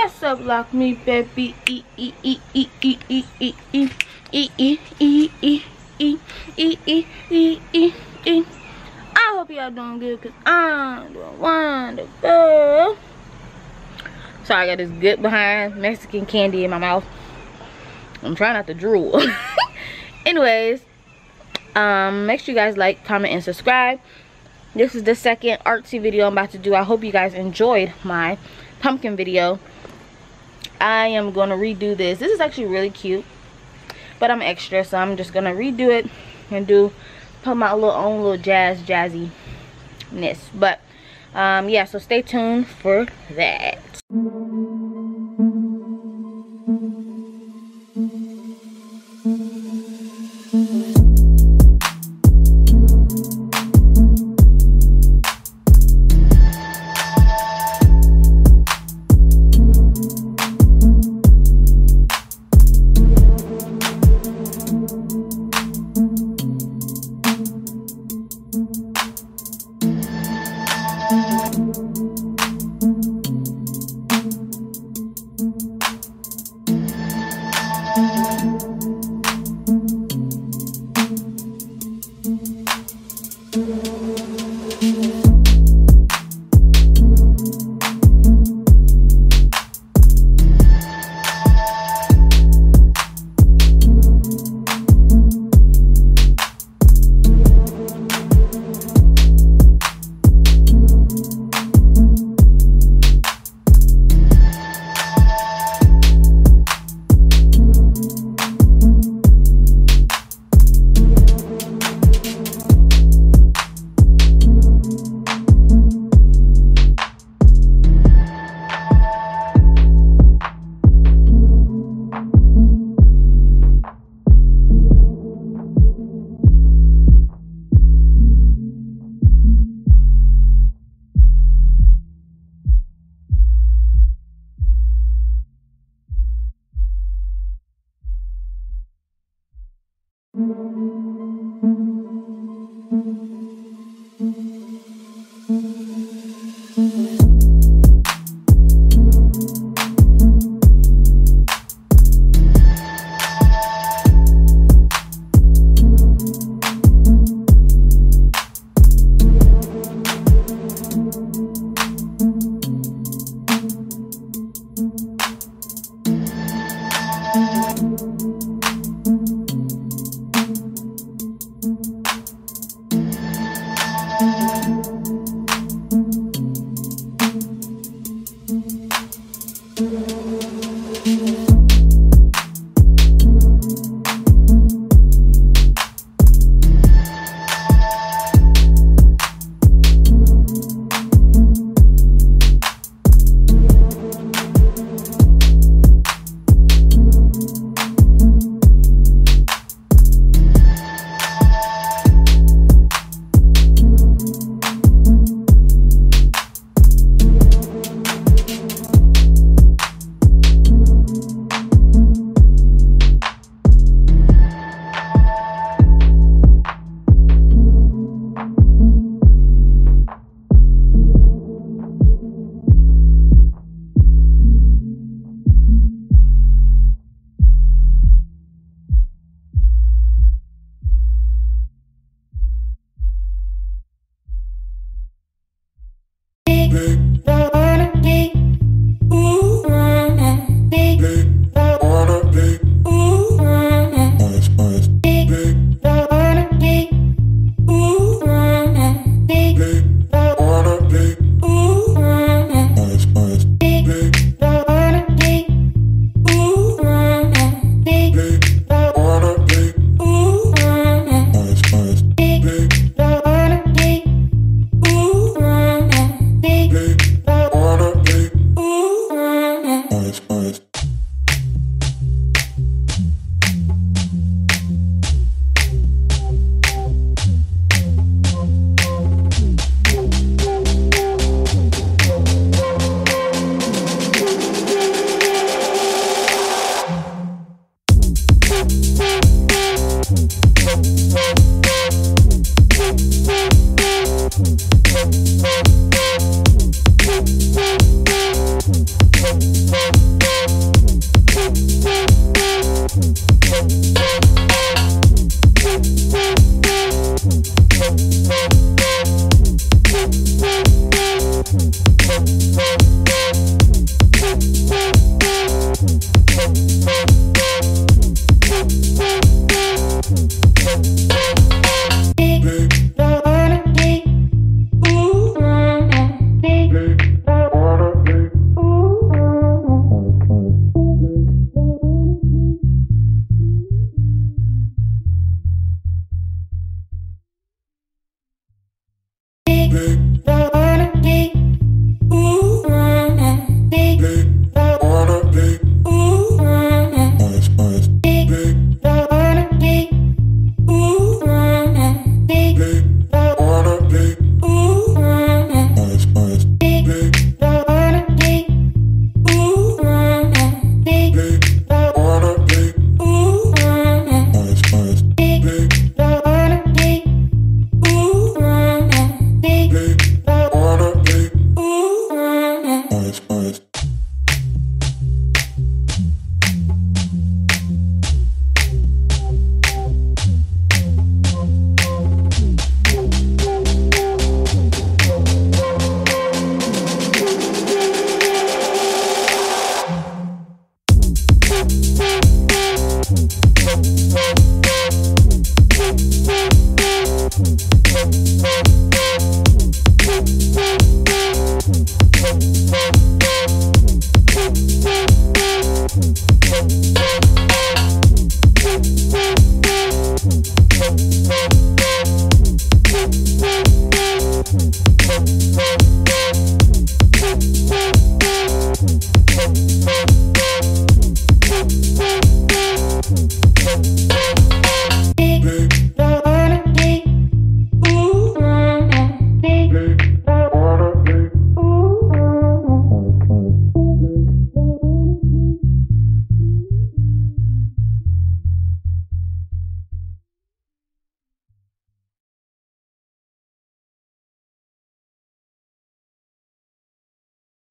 What's up, Locmebaby? I hope y'all doing good, cause I'm doing wonderful. So I got this good behind Mexican candy in my mouth. I'm trying not to drool. Anyways, make sure you guys like, comment, and subscribe. This is the second artsy video I'm about to do. I hope you guys enjoyed my pumpkin video. I am going to redo this. This is actually really cute, but I'm extra, so I'm just going to redo it and put my own little jazziness. But yeah, so stay tuned for that.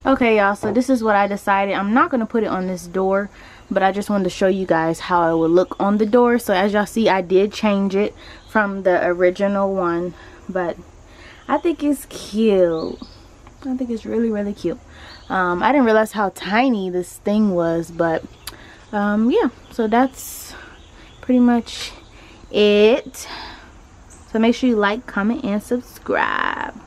Okay, y'all, so this is what I decided. I'm not going to put it on this door, but I just wanted to show you guys how it would look on the door. So as y'all see, I did change it from the original one, but I think it's cute. I think it's really, really cute. I didn't realize how tiny this thing was, but yeah, so that's pretty much it. So make sure you like, comment, and subscribe.